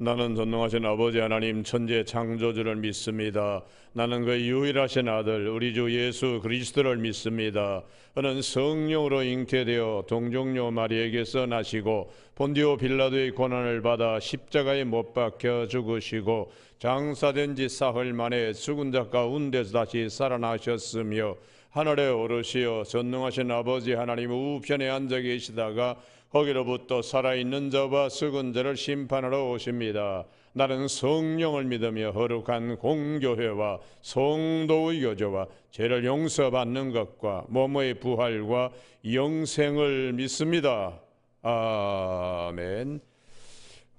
나는 전능하신 아버지 하나님 천재 창조주를 믿습니다. 나는 그 유일하신 아들 우리 주 예수 그리스도를 믿습니다. 그는 성령으로 잉태되어 동정녀 마리에게서 나시고 본디오 빌라도의 고난을 받아 십자가에 못 박혀 죽으시고 장사된 지 사흘 만에 죽은 자 가운데서 다시 살아나셨으며 하늘에 오르시어 전능하신 아버지 하나님 우편에 앉아 계시다가 거기로부터 살아있는 자와 죽은 자를 심판하러 오십니다. 나는 성령을 믿으며 거룩한 공교회와 성도의 교제와 죄를 용서받는 것과 몸의 부활과 영생을 믿습니다. 아멘.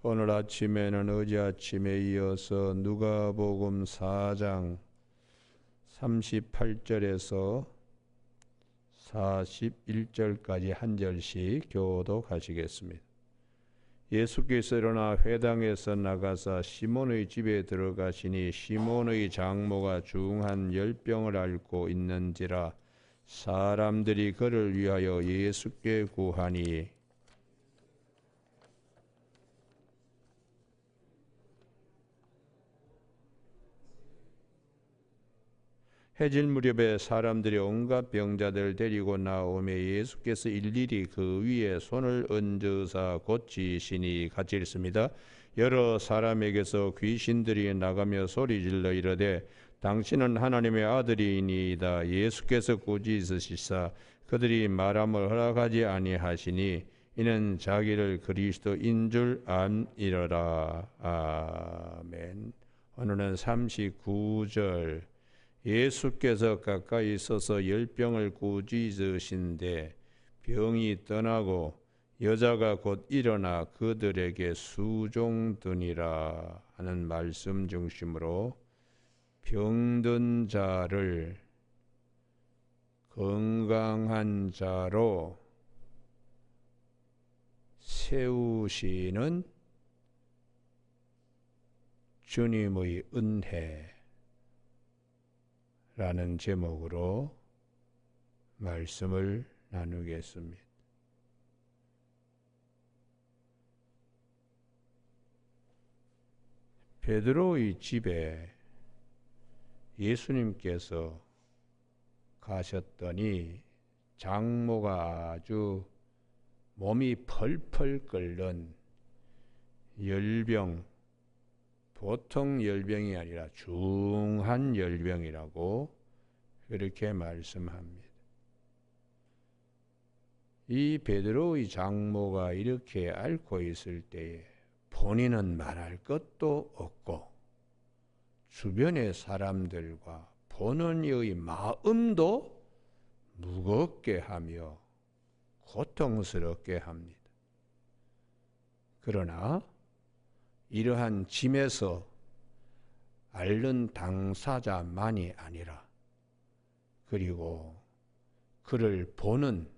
오늘 아침에는 어제 아침에 이어서 누가복음 4장 38절에서 41절까지 한 절씩 교독하시겠습니다. 예수께서 일어나 회당에서 나가사 시몬의 집에 들어가시니 시몬의 장모가 중한 열병을 앓고 있는지라 사람들이 그를 위하여 예수께 구하니 해질 무렵에 사람들이 온갖 병자들을 데리고 나오매 예수께서 일일이 그 위에 손을 얹으사 고치시니 같이 읽습니다. 여러 사람에게서 귀신들이 나가며 소리질러 이르되 당신은 하나님의 아들이니이다. 예수께서 꾸짖으시사 그들이 말함을 허락하지 아니하시니 이는 자기를 그리스도인 줄 암이러라. 아멘. 오늘은 39절 예수께서 가까이 서서 열병을 꾸짖으신데 병이 떠나고 여자가 곧 일어나 그들에게 수종드니라 하는 말씀 중심으로 병든 자를 건강한 자로 세우시는 주님의 은혜 라는 제목으로 말씀을 나누겠습니다. 베드로의 집에 예수님께서 가셨더니 장모가 아주 몸이 펄펄 끓는 열병, 보통 열병이 아니라 중한 열병이라고 그렇게 말씀합니다. 이 베드로의 장모가 이렇게 앓고 있을 때에 본인은 말할 것도 없고 주변의 사람들과 보는 이의 마음도 무겁게 하며 고통스럽게 합니다. 그러나 이러한 짐에서 앓는 당사자만이 아니라 그리고 그를 보는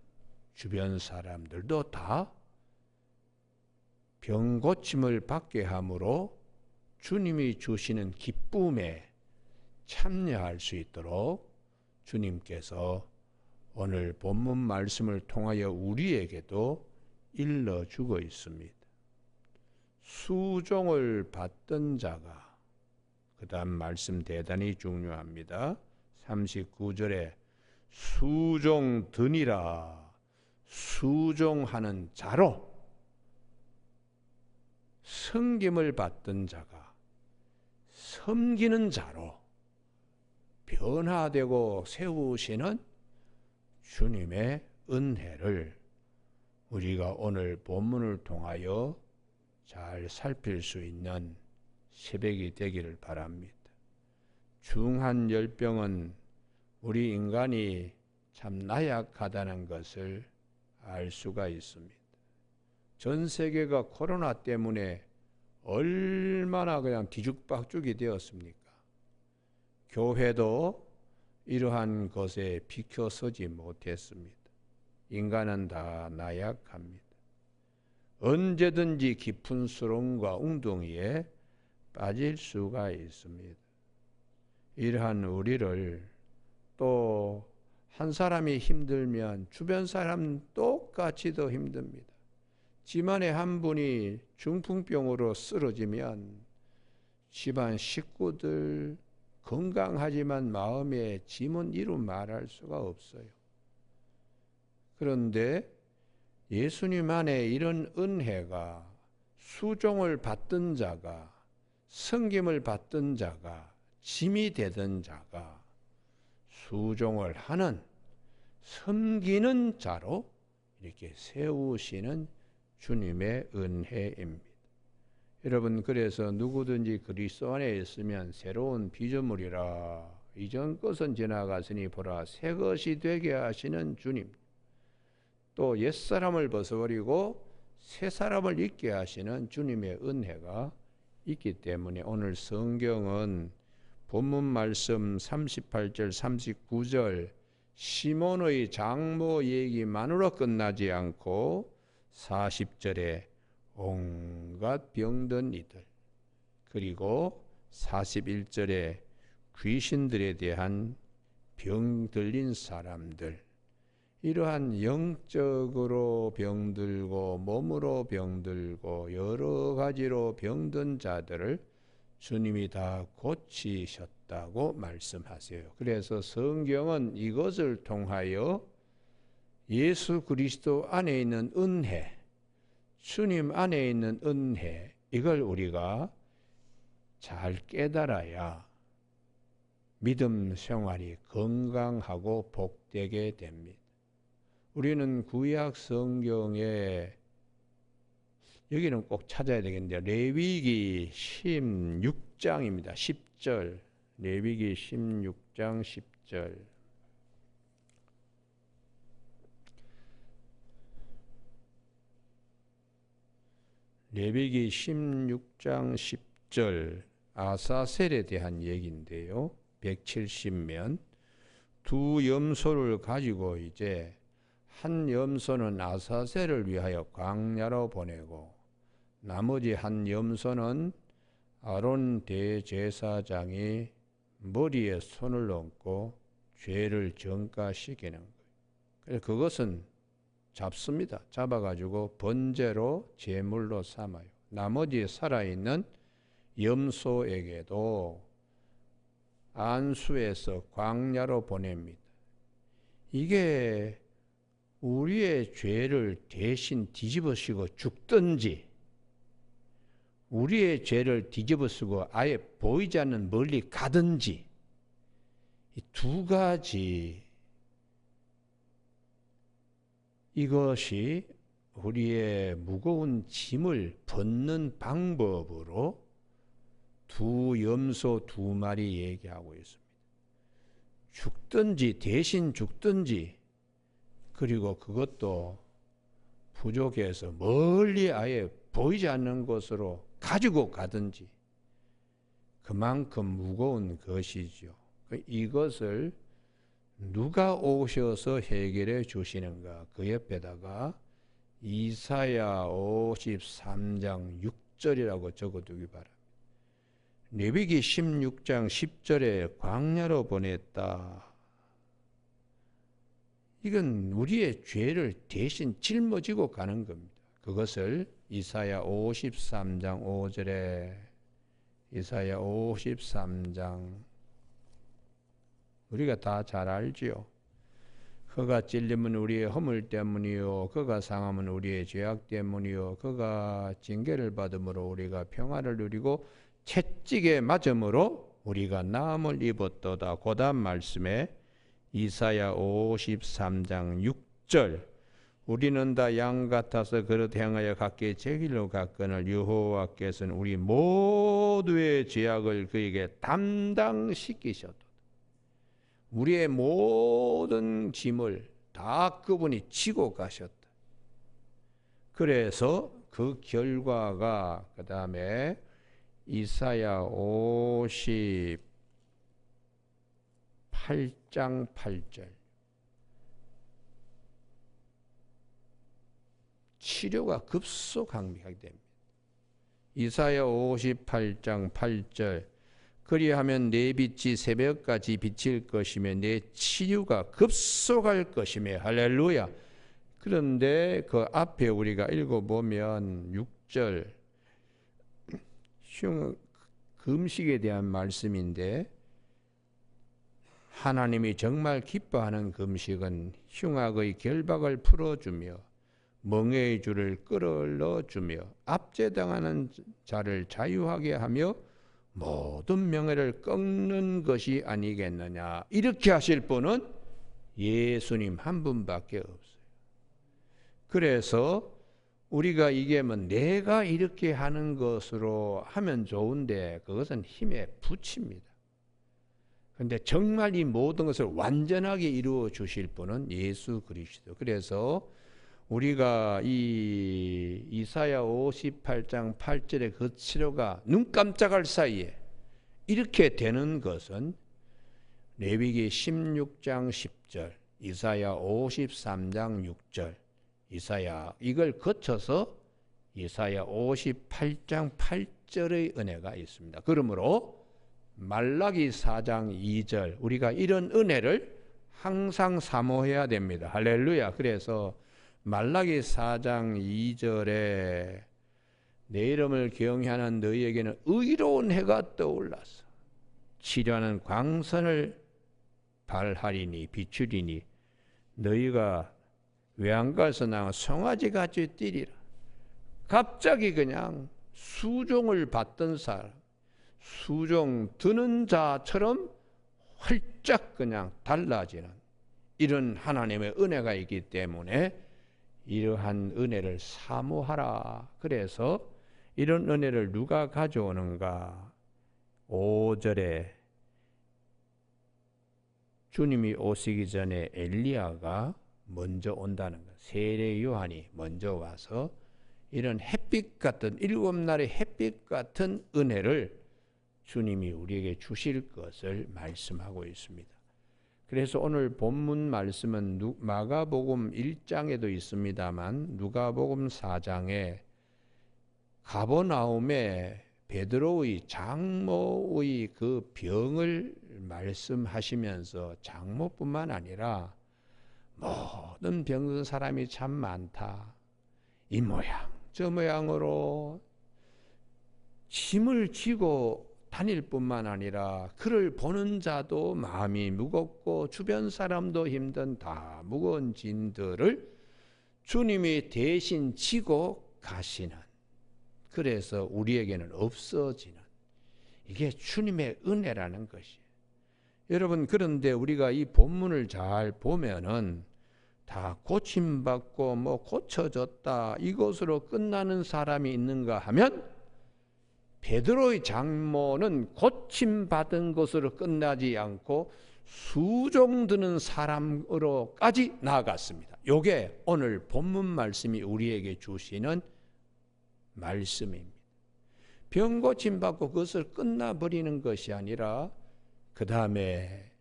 주변 사람들도 다 병고침을 받게 함으로 주님이 주시는 기쁨에 참여할 수 있도록 주님께서 오늘 본문 말씀을 통하여 우리에게도 일러주고 있습니다. 수종을 받던 자가, 그 다음 말씀 대단히 중요합니다. 39절에 수종드니라, 수종하는 자로, 섬김을 받던 자가 섬기는 자로 변화되고 세우시는 주님의 은혜를 우리가 오늘 본문을 통하여 잘 살필 수 있는 새벽이 되기를 바랍니다. 중한 열병은 우리 인간이 참 나약하다는 것을 알 수가 있습니다. 전 세계가 코로나 때문에 얼마나 그냥 뒤죽박죽이 되었습니까? 교회도 이러한 것에 비켜서지 못했습니다. 인간은 다 나약합니다. 언제든지 깊은 수렁과 웅덩이에 빠질 수가 있습니다. 이러한 우리를 또 한 사람이 힘들면 주변 사람 똑같이 더 힘듭니다. 집안에 한 분이 중풍병으로 쓰러지면 집안 식구들 건강하지만 마음에 짐은 이루 말할 수가 없어요. 그런데 예수님 안에 이런 은혜가 수종을 받던 자가, 섬김을 받던 자가, 짐이 되던 자가 수종을 하는, 섬기는 자로 이렇게 세우시는 주님의 은혜입니다. 여러분, 그래서 누구든지 그리스도 안에 있으면 새로운 피조물이라, 이전 것은 지나갔으니 보라 새 것이 되게 하시는 주님, 또 옛사람을 벗어버리고 새사람을 입게 하시는 주님의 은혜가 있기 때문에 오늘 성경은 본문 말씀 38절 39절 시몬의 장모 얘기만으로 끝나지 않고 40절에 온갖 병든 이들, 그리고 41절에 귀신들에 대한 병 들린 사람들, 이러한 영적으로 병들고 몸으로 병들고 여러 가지로 병든 자들을 주님이 다 고치셨다고 말씀하세요. 그래서 성경은 이것을 통하여 예수 그리스도 안에 있는 은혜, 주님 안에 있는 은혜, 이걸 우리가 잘 깨달아야 믿음 생활이 건강하고 복되게 됩니다. 우리는 구약 성경에, 여기는 꼭 찾아야 되겠는데, 레위기 16장입니다. 10절. 레위기 16장 10절. 레위기 16장 10절. 아사셀에 대한 얘기인데요. 170면 두 염소를 가지고 이제 한 염소는 아사셀을 위하여 광야로 보내고 나머지 한 염소는 아론 대제사장이 머리에 손을 얹고 죄를 전가시키는 거예요. 그래서 그것은 잡습니다. 잡아가지고 번제로 제물로 삼아요. 나머지 살아있는 염소에게도 안수해서 광야로 보냅니다. 이게 우리의 죄를 대신 뒤집어쓰고 죽든지, 우리의 죄를 뒤집어쓰고 아예 보이지 않는 멀리 가든지, 이 두 가지, 이것이 우리의 무거운 짐을 벗는 방법으로 두 염소 두 마리 얘기하고 있습니다. 죽든지, 대신 죽든지, 그리고 그것도 부족해서 멀리 아예 보이지 않는 곳으로 가지고 가든지, 그만큼 무거운 것이죠. 이것을 누가 오셔서 해결해 주시는가? 그 옆에다가 이사야 53장 6절이라고 적어두기 바랍니다. 레위기 16장 10절에 광야로 보냈다. 이건 우리의 죄를 대신 짊어지고 가는 겁니다. 그것을 이사야 53장 5절에, 이사야 53장, 우리가 다 잘 알지요. 그가 찔림은 우리의 허물 때문이요, 그가 상함은 우리의 죄악 때문이요, 그가 징계를 받음으로 우리가 평화를 누리고 채찍에 맞음으로 우리가 나음을 입었도다. 그 다음 말씀에 이사야 53장 6절, 우리는 다 양 같아서 그릇 행하여 각기 제 길로 갔거늘 여호와께서는 우리 모두의 죄악을 그에게 담당시키셨도다. 우리의 모든 짐을 다 그분이 지고 가셨다. 그래서 그 결과가 그 다음에 이사야 58장 8절, 치료가 급속하게 됩니다. 이사야 58장 8절, 그리하면 내 빛이 새벽같이 비칠 것이며 내 치유가 급속할 것이며, 할렐루야. 그런데 그 앞에 우리가 읽어보면 6절 금식에 대한 말씀인데, 하나님이 정말 기뻐하는 금식은 흉악의 결박을 풀어주며 멍에의 줄을 끌어넣어주며 압제당하는 자를 자유하게 하며 모든 명예를 꺾는 것이 아니겠느냐. 이렇게 하실 분은 예수님 한 분밖에 없어요. 그래서 우리가 이게 뭐 내가 이렇게 하는 것으로 하면 좋은데 그것은 힘에 부칩니다. 그런데 정말 이 모든 것을 완전하게 이루어 주실 분은 예수 그리스도. 그래서 우리가 이 이사야 58장 8절의 그 치료가 눈 깜짝할 사이에 이렇게 되는 것은 레위기 16장 10절, 이사야 53장 6절, 이사야 이걸 거쳐서 이사야 58장 8절의 은혜가 있습니다. 그러므로 말라기 4장 2절, 우리가 이런 은혜를 항상 사모해야 됩니다. 할렐루야. 그래서 말라기 4장 2절에 내 이름을 경외하는 너희에게는 의로운 해가 떠올라서 치료하는 광선을 발하리니 비추리니 너희가 외양가에서 나온 송아지같이 뛰리라. 갑자기 그냥 수종을 받던 사람, 수종 드는 자처럼 활짝 그냥 달라지는 이런 하나님의 은혜가 있기 때문에 이러한 은혜를 사모하라. 그래서 이런 은혜를 누가 가져오는가? 5절에 주님이 오시기 전에 엘리야가 먼저 온다는 것. 세례 요한이 먼저 와서 이런 햇빛 같은 7날의 햇빛 같은 은혜를 주님이 우리에게 주실 것을 말씀하고 있습니다. 그래서 오늘 본문 말씀은 마가복음 1장에도 있습니다만 누가복음 4장에 가버나움에 베드로의 장모의 그 병을 말씀하시면서 장모뿐만 아니라 모든 병든 사람이 참 많다. 이 모양 저 모양으로 짐을 지고 다닐 뿐만 아니라 그를 보는 자도 마음이 무겁고 주변 사람도 힘든 다 무거운 짐들을 주님이 대신 지고 가시는, 그래서 우리에게는 없어지는, 이게 주님의 은혜라는 것이에요. 여러분, 그런데 우리가 이 본문을 잘 보면은 다 고침받고 뭐 고쳐졌다 이것으로 끝나는 사람이 있는가 하면 베드로의 장모는 고침받은 것으로 끝나지 않고 수종 드는 사람으로까지 나아갔습니다. 이게 오늘 본문 말씀이 우리에게 주시는 말씀입니다. 병 고침받고 그것을 끝나버리는 것이 아니라 그 다음에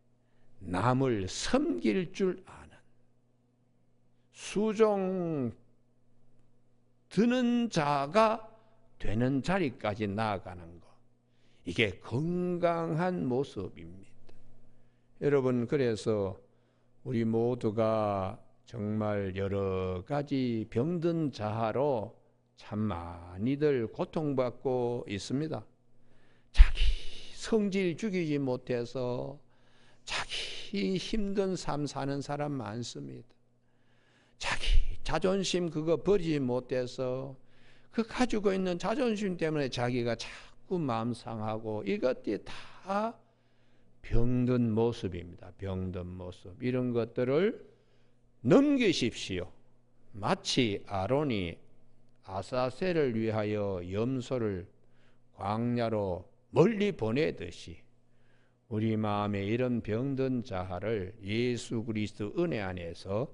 남을 섬길 줄 아는, 수종 드는 자가 되는 자리까지 나아가는 것, 이게 건강한 모습입니다. 여러분, 그래서 우리 모두가 정말 여러 가지 병든 자하로 참 많이들 고통받고 있습니다. 자기 성질 죽이지 못해서 자기 힘든 삶 사는 사람 많습니다. 자기 자존심 그거 버리지 못해서 그 가지고 있는 자존심 때문에 자기가 자꾸 마음 상하고 이것들이 다 병든 모습입니다. 병든 모습. 이런 것들을 넘기십시오. 마치 아론이 아사셀을 위하여 염소를 광야로 멀리 보내듯이 우리 마음에 이런 병든 자아를 예수 그리스도 은혜 안에서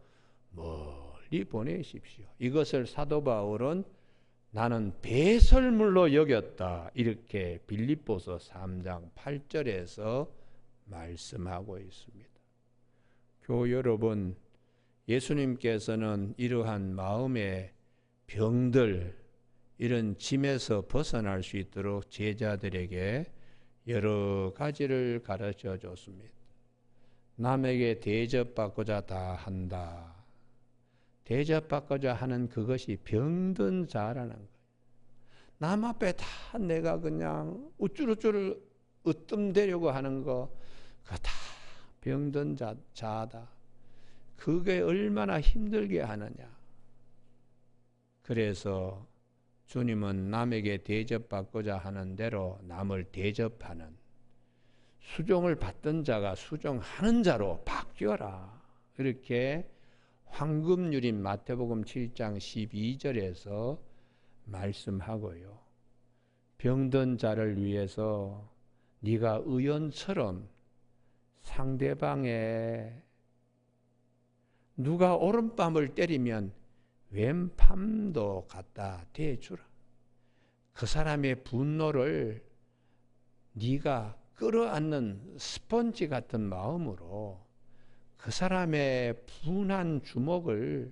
멀리 보내십시오. 이것을 사도 바울은 나는 배설물로 여겼다, 이렇게 빌립보서 3장 8절에서 말씀하고 있습니다. 교우 여러분, 예수님께서는 이러한 마음의 병들, 이런 짐에서 벗어날 수 있도록 제자들에게 여러 가지를 가르쳐 줬습니다. 남에게 대접받고자 다 한다. 대접받고자 하는 그것이 병든 자라는 거예요. 남 앞에 다 내가 그냥 우쭐우쭐 으뜸되려고 하는 거, 그거 다 병든 자다. 그게 얼마나 힘들게 하느냐. 그래서 주님은 남에게 대접받고자 하는 대로 남을 대접하는, 수종을 받던 자가 수종하는 자로 바뀌어라. 이렇게 황금유린 마태복음 7장 12절에서 말씀하고요. 병든 자를 위해서 네가 의원처럼 상대방의 누가 오른밤을 때리면 왼밤도 갖다 대주라. 그 사람의 분노를 네가 끌어안는 스펀지 같은 마음으로 그 사람의 분한 주먹을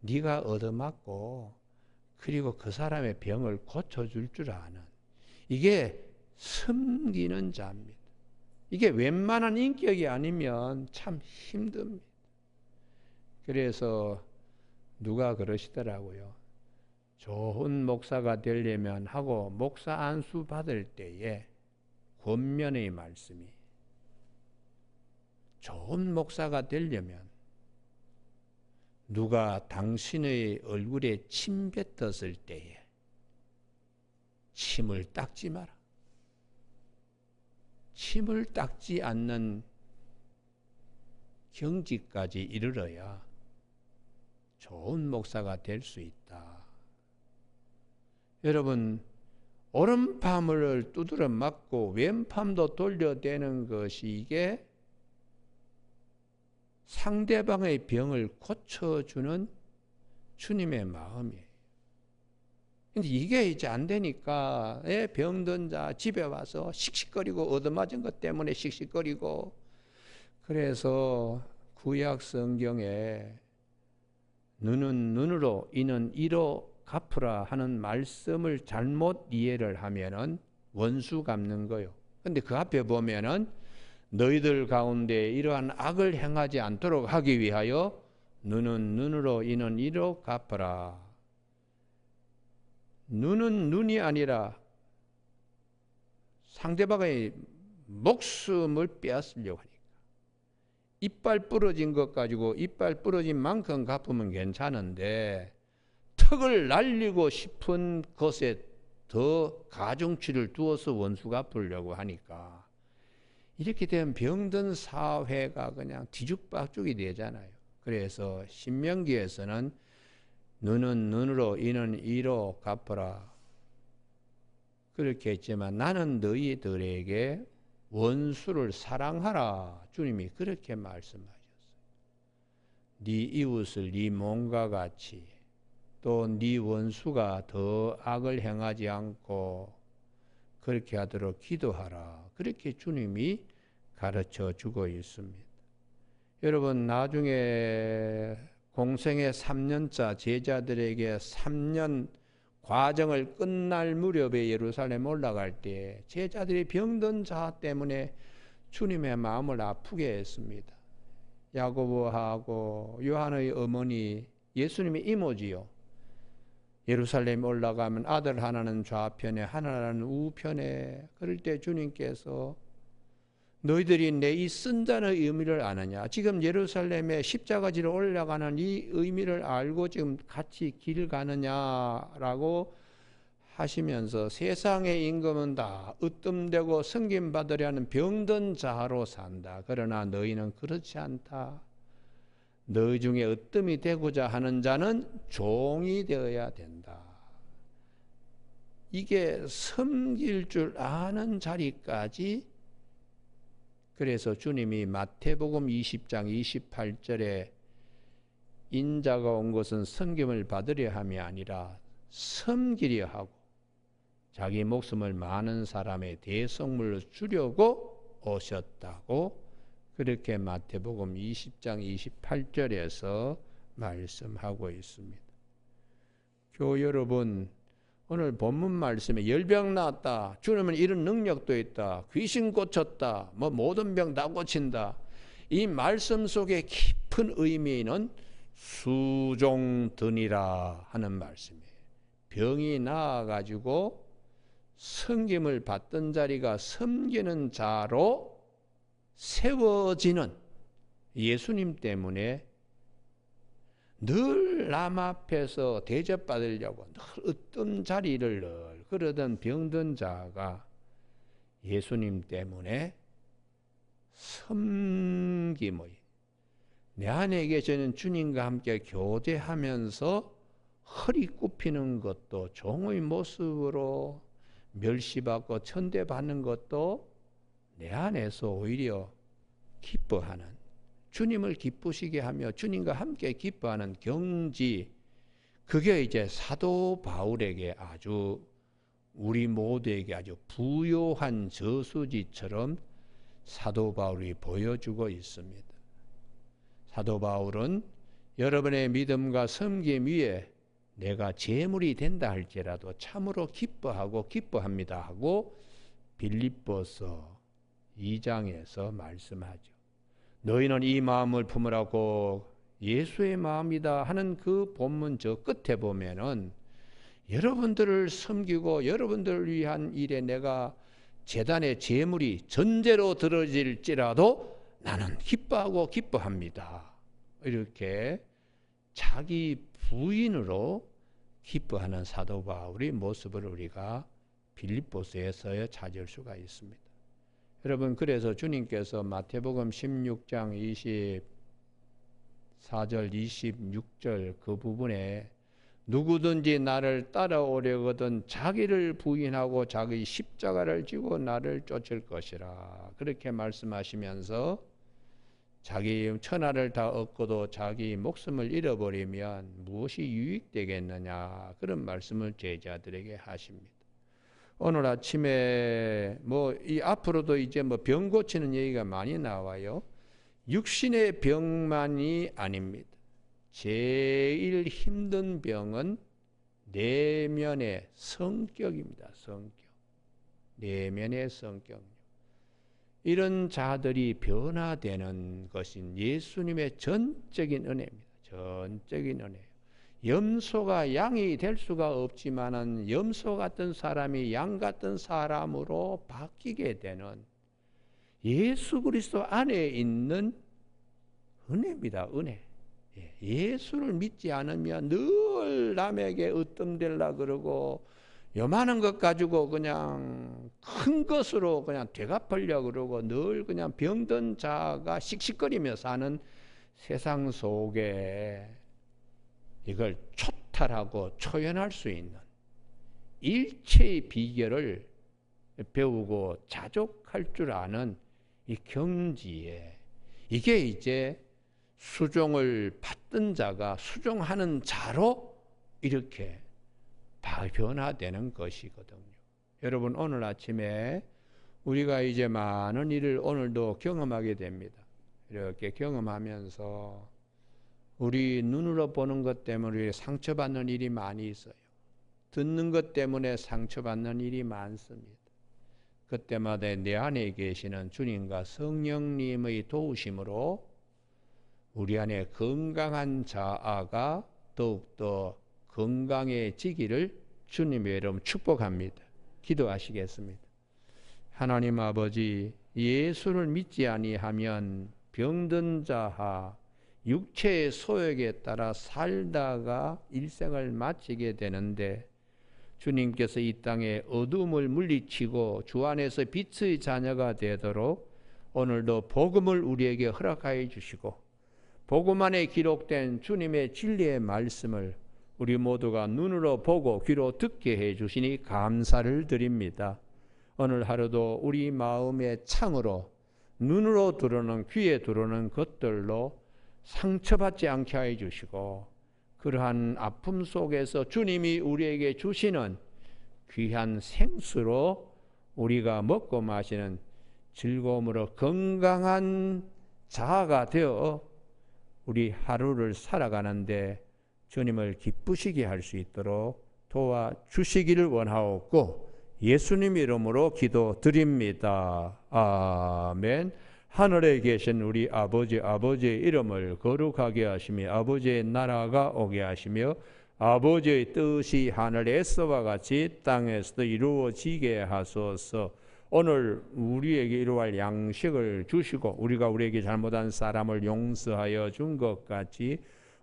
네가 얻어맞고 그리고 그 사람의 병을 고쳐줄 줄 아는, 이게 섬기는 자입니다. 이게 웬만한 인격이 아니면 참 힘듭니다. 그래서 누가 그러시더라고요. 좋은 목사가 되려면 하고 목사 안수 받을 때에 권면의 말씀이, 좋은 목사가 되려면 누가 당신의 얼굴에 침 뱉었을 때에 침을 닦지 마라. 침을 닦지 않는 경지까지 이르러야 좋은 목사가 될 수 있다. 여러분, 오른밤을 두드려 맞고 왼밤도 돌려대는 것이 이게 상대방의 병을 고쳐주는 주님의 마음이에요. 근데 이게 이제 안 되니까 병든 자 집에 와서 씩씩거리고 얻어맞은 것 때문에 씩씩거리고, 그래서 구약 성경에 눈은 눈으로 이는 이로 갚으라 하는 말씀을 잘못 이해를 하면은 원수 갚는 거요. 근데 그 앞에 보면은 너희들 가운데 이러한 악을 행하지 않도록 하기 위하여 눈은 눈으로 이는 이로 갚으라. 눈은 눈이 아니라 상대방의 목숨을 빼앗으려고 하니까. 이빨 부러진 것 가지고 이빨 부러진 만큼 갚으면 괜찮은데 턱을 날리고 싶은 것에 더 가중치를 두어서 원수 갚으려고 하니까 이렇게 되면 병든 사회가 그냥 뒤죽박죽이 되잖아요. 그래서 신명기에서는 눈은 눈으로 이는 이로 갚으라 그렇게 했지만 나는 너희들에게 원수를 사랑하라. 주님이 그렇게 말씀하셨어요. 네 이웃을 네 몸과 같이, 또 네 원수가 더 악을 행하지 않고 그렇게 하도록 기도하라. 그렇게 주님이 가르쳐 주고 있습니다. 여러분, 나중에 공생의 3년차 제자들에게 3년 과정을 끝날 무렵에 예루살렘 올라갈 때 제자들이 병든 자 때문에 주님의 마음을 아프게 했습니다. 야고보하고 요한의 어머니 예수님의 이모지요. 예루살렘 올라가면 아들 하나는 좌편에 하나는 우편에, 그럴 때 주님께서 너희들이 내 이 쓴자의 의미를 아느냐? 지금 예루살렘에 십자가지로 올라가는 이 의미를 알고 지금 같이 길 가느냐라고 하시면서 세상의 임금은 다 으뜸되고 섬김받으려는 병든 자로 산다. 그러나 너희는 그렇지 않다. 너희 중에 으뜸이 되고자 하는 자는 종이 되어야 된다. 이게 섬길 줄 아는 자리까지. 그래서 주님이 마태복음 20장 28절에 인자가 온 것은 섬김을 받으려 함이 아니라 섬기려 하고 자기 목숨을 많은 사람의 대속물로 주려고 오셨다고 그렇게 마태복음 20장 28절에서 말씀하고 있습니다. 교우 여러분, 오늘 본문 말씀에 열병 나았다, 주님은 이런 능력도 있다, 귀신 고쳤다, 모든 병 다 고친다. 이 말씀 속에 깊은 의미는 수종드니라 하는 말씀이에요. 병이 나아가지고 섬김을 받던 자리가 섬기는 자로 세워지는 예수님 때문에 늘 남 앞에서 대접받으려고 늘 어떤 자리를 늘 그러던 병든 자가 예수님 때문에 섬김의 내 안에 계시는 주님과 함께 교제하면서 허리 굽히는 것도 종의 모습으로 멸시받고 천대받는 것도 내 안에서 오히려 기뻐하는, 주님을 기쁘시게 하며 주님과 함께 기뻐하는 경지, 그게 이제 사도 바울에게 아주 우리 모두에게 아주 부요한 저수지처럼 사도 바울이 보여주고 있습니다. 사도 바울은 여러분의 믿음과 섬김 위에 내가 제물이 된다 할지라도 참으로 기뻐하고 기뻐합니다 하고 빌립보서 2장에서 말씀하죠. 너희는 이 마음을 품으라고 예수의 마음이다 하는 그 본문 저 끝에 보면은 여러분들을 섬기고 여러분들을 위한 일에 내가 제단의 제물이 전제로 들어질지라도 나는 기뻐하고 기뻐합니다. 이렇게 자기 부인으로 기뻐하는 사도 바울의 모습을 우리가 빌립보서에서 찾을 수가 있습니다. 여러분, 그래서 주님께서 마태복음 16장 24절 26절 그 부분에 누구든지 나를 따라오려거든 자기를 부인하고 자기 십자가를 지고 나를 쫓을 것이라 그렇게 말씀하시면서 자기 천하를 다 얻고도 자기 목숨을 잃어버리면 무엇이 유익되겠느냐 그런 말씀을 제자들에게 하십니다. 오늘 아침에 이 앞으로도 이제 병 고치는 얘기가 많이 나와요. 육신의 병만이 아닙니다. 제일 힘든 병은 내면의 성격입니다. 성격. 내면의 성격. 이런 자들이 변화되는 것인 예수님의 전적인 은혜입니다. 전적인 은혜. 염소가 양이 될 수가 없지만은 염소 같은 사람이 양 같은 사람으로 바뀌게 되는 예수 그리스도 안에 있는 은혜입니다. 은혜. 예수를 믿지 않으면 늘 남에게 으뜸되려 그러고 요만한 것 가지고 그냥 큰 것으로 그냥 되갚으려고 그러고 늘 그냥 병든 자가 씩씩거리며 사는 세상 속에 이걸 초탈하고 초연할 수 있는 일체의 비결을 배우고 자족할 줄 아는 이 경지에 이게 이제 수종을 받던 자가 수종하는 자로 이렇게 변화되는 것이거든요. 여러분, 오늘 아침에 우리가 이제 많은 일을 오늘도 경험하게 됩니다. 이렇게 경험하면서 우리 눈으로 보는 것 때문에 상처받는 일이 많이 있어요. 듣는 것 때문에 상처받는 일이 많습니다. 그때마다 내 안에 계시는 주님과 성령님의 도우심으로 우리 안에 건강한 자아가 더욱더 건강해지기를 주님의 이름 축복합니다. 기도하시겠습니다. 하나님 아버지, 예수를 믿지 아니하면 병든 자하 육체의 소욕에 따라 살다가 일생을 마치게 되는데 주님께서 이 땅에 어둠을 물리치고 주 안에서 빛의 자녀가 되도록 오늘도 복음을 우리에게 허락하여 주시고 복음 안에 기록된 주님의 진리의 말씀을 우리 모두가 눈으로 보고 귀로 듣게 해 주시니 감사를 드립니다. 오늘 하루도 우리 마음의 창으로 눈으로 들어오는 귀에 들어오는 것들로 상처받지 않게 하여 주시고 그러한 아픔 속에서 주님이 우리에게 주시는 귀한 생수로 우리가 먹고 마시는 즐거움으로 건강한 자아가 되어 우리 하루를 살아가는데 주님을 기쁘시게 할 수 있도록 도와주시기를 원하옵고 예수님 이름으로 기도드립니다. 아멘. 하늘에 계신 우리 아버지의 이름을 거룩하게 하시며 아버지의 나라가 오게 하시며 아버지의 뜻이 하늘에서와 같이 땅에서도 이루어지게 하소서. 오늘 우리에게 이루어갈 양식을 주시고 우리가 우리에게 잘못한 사람을 용서하여 준 것 같이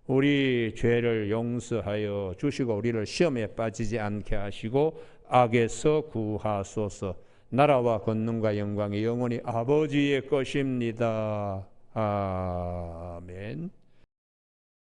우리 죄를 용서하여 주시고 우리를 시험에 빠지지 않게 하시고 악에서 구하소서. 나라와 권능과 영광이 영원히 아버지의 것입니다. 아멘.